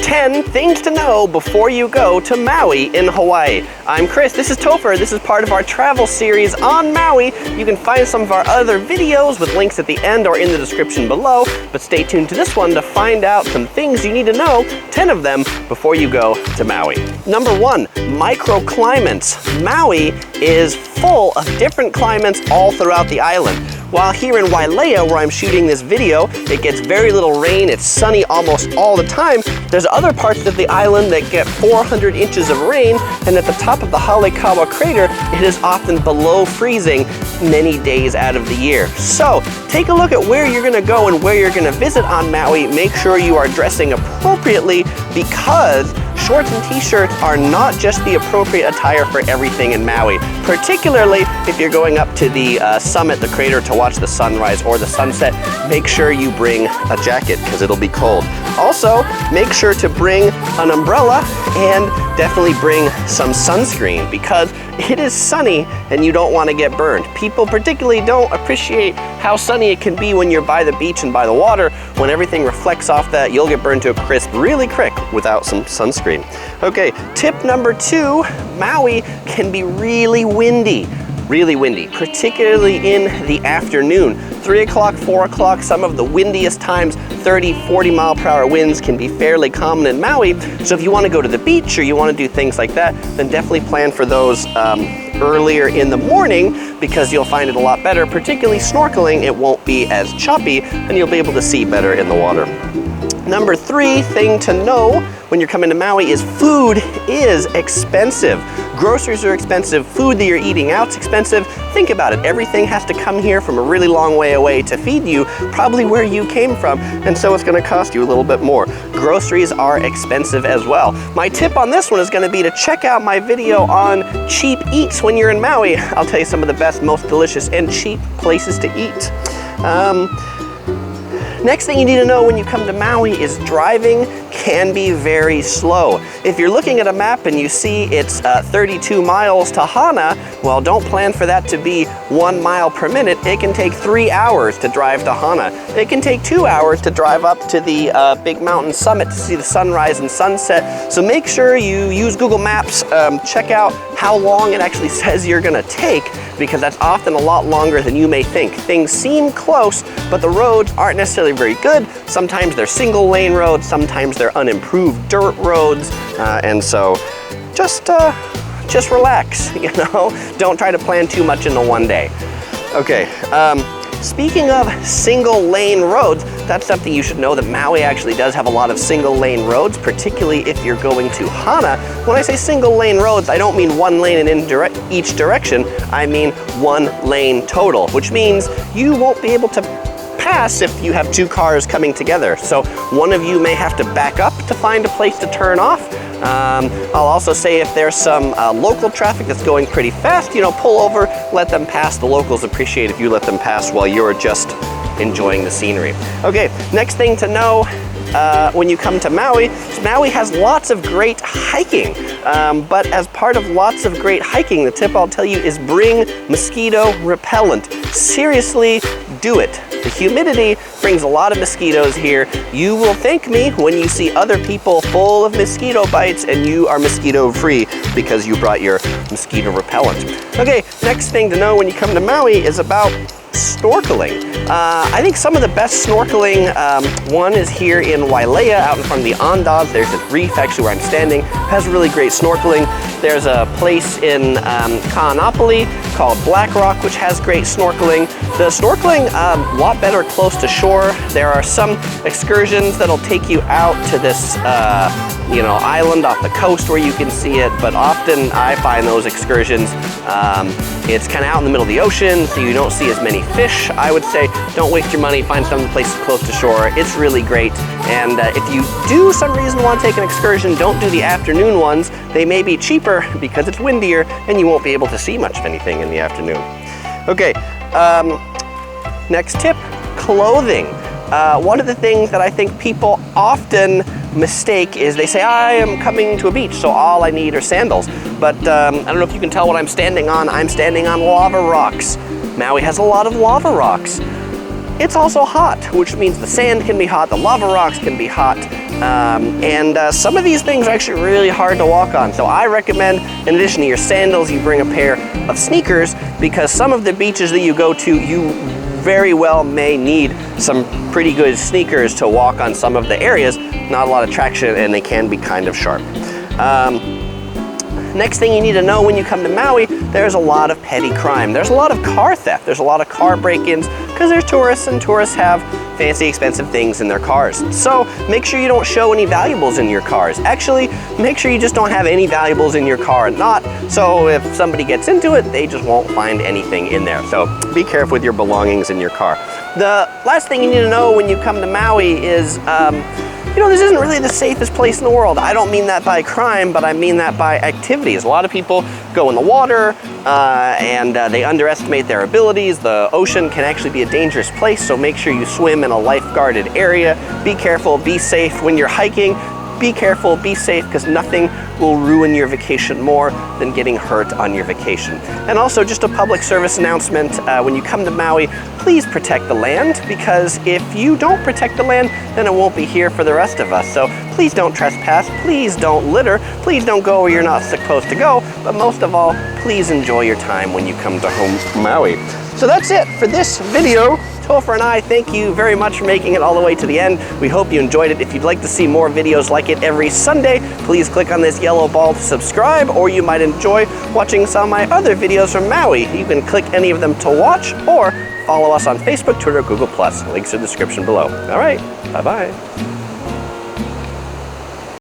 10 things to know before you go to Maui in Hawaii. I'm Chris, this is Topher. This is part of our travel series on Maui. You can find some of our other videos with links at the end or in the description below, but stay tuned to this one to find out some things you need to know, 10 of them, before you go to Maui. Number 1, microclimates. Maui is full of different climates all throughout the island. While here in Wailea, where I'm shooting this video, it gets very little rain, it's sunny almost all the time. There's other parts of the island that get 400 inches of rain, and at the top of the Halekawa crater, it is often below freezing many days out of the year. So, take a look at where you're gonna go and where you're gonna visit on Maui. Make sure you are dressing appropriately, because shorts and t-shirts are not just the appropriate attire for everything in Maui, particularly if you're going up to the summit, the crater, to watch the sunrise or the sunset. Make sure you bring a jacket because it'll be cold. Also, make sure to bring an umbrella and definitely bring some sunscreen because it is sunny and you don't want to get burned. People particularly don't appreciate how sunny it can be when you're by the beach and by the water. When everything reflects off that, you'll get burned to a crisp really quick without some sunscreen. Okay, tip number 2, Maui can be really windy. Really windy, particularly in the afternoon. 3 o'clock, 4 o'clock, some of the windiest times, 30, 40 mile per hour winds can be fairly common in Maui. So if you want to go to the beach or you want to do things like that, then definitely plan for those earlier in the morning because you'll find it a lot better, particularly snorkeling. It won't be as choppy and you'll be able to see better in the water. Number 3 thing to know when you're coming to Maui is food is expensive. Groceries are expensive, food that you're eating out's expensive. Think about it, everything has to come here from a really long way away to feed you, probably where you came from, and so it's gonna cost you a little bit more. Groceries are expensive as well. My tip on this one is gonna be to check out my video on cheap eats when you're in Maui. I'll tell you some of the best, most delicious, and cheap places to eat. Next thing you need to know when you come to Maui is driving can be very slow. If you're looking at a map and you see it's 32 miles to Hana, well, don't plan for that to be 1 mile per minute. It can take 3 hours to drive to Hana. It can take 2 hours to drive up to the big mountain summit to see the sunrise and sunset. So make sure you use Google Maps, check out how long it actually says you're gonna take, because that's often a lot longer than you may think. Things seem close, but the roads aren't necessarily very good. Sometimes they're single lane roads, sometimes they're unimproved dirt roads, and so just relax, you know? Don't try to plan too much into one day. Okay, speaking of single lane roads, that's something you should know, that Maui actually does have a lot of single lane roads, particularly if you're going to Hana. When I say single lane roads, I don't mean one lane in each direction, I mean 1 lane total, which means you won't be able to pass if you have 2 cars coming together. So one of you may have to back up to find a place to turn off. I'll also say if there's some local traffic that's going pretty fast, you know, pull over, let them pass. The locals appreciate if you let them pass while you're just enjoying the scenery. Okay, next thing to know when you come to Maui, Maui has lots of great hiking, but as part of lots of great hiking, the tip I'll tell you is bring mosquito repellent. Seriously, do it. The humidity brings a lot of mosquitoes here. You will thank me when you see other people full of mosquito bites and you are mosquito free because you brought your mosquito repellent. Okay, next thing to know when you come to Maui is about snorkeling. I think some of the best snorkeling, one is here in Wailea, out in front of the Andaz. There's a reef actually where I'm standing, has really great snorkeling. There's a place in Kaanapali called Black Rock, which has great snorkeling. The snorkeling, a lot better close to shore. There are some excursions that'll take you out to this you know, island off the coast where you can see it, but often I find those excursions, it's kind of out in the middle of the ocean, so you don't see as many fish. I would say don't waste your money, find some places close to shore. It's really great, and if you do some reason want to take an excursion, don't do the afternoon ones. They may be cheaper because it's windier and you won't be able to see much of anything in the afternoon. Okay, next tip, clothing. One of the things that I think people often mistake is they say, I am coming to a beach, so all I need are sandals. But I don't know if you can tell what I'm standing on. I'm standing on lava rocks. Maui has a lot of lava rocks. It's also hot, which means the sand can be hot, the lava rocks can be hot. Some of these things are actually really hard to walk on. So I recommend, in addition to your sandals, you bring a pair of sneakers, because some of the beaches that you go to, you very well may need some pretty good sneakers to walk on some of the areas. Not a lot of traction, and they can be kind of sharp. Next thing you need to know when you come to Maui, there's a lot of petty crime. There's a lot of car theft. There's a lot of car break-ins, because they're tourists, and tourists have fancy, expensive things in their cars. So make sure you don't show any valuables in your cars. Actually, make sure you just don't have any valuables in your car. So if somebody gets into it, they just won't find anything in there. So be careful with your belongings in your car. The last thing you need to know when you come to Maui is, this isn't really the safest place in the world. I don't mean that by crime, but I mean that by activities. A lot of people go in the water and they underestimate their abilities. The ocean can actually be a dangerous place, so make sure you swim in a life-guarded area. Be careful, be safe when you're hiking. Be careful, be safe, because nothing will ruin your vacation more than getting hurt on your vacation. And also, just a public service announcement, when you come to Maui, please protect the land, because if you don't protect the land, then it won't be here for the rest of us. So please don't trespass, please don't litter, please don't go where you're not supposed to go, but most of all, please enjoy your time when you come to Maui. So that's it for this video. Topher and I thank you very much for making it all the way to the end. We hope you enjoyed it. If you'd like to see more videos like it every Sunday, please click on this yellow ball to subscribe, or you might enjoy watching some of my other videos from Maui. You can click any of them to watch, or follow us on Facebook, Twitter, Google+. Links in the description below. All right, bye-bye.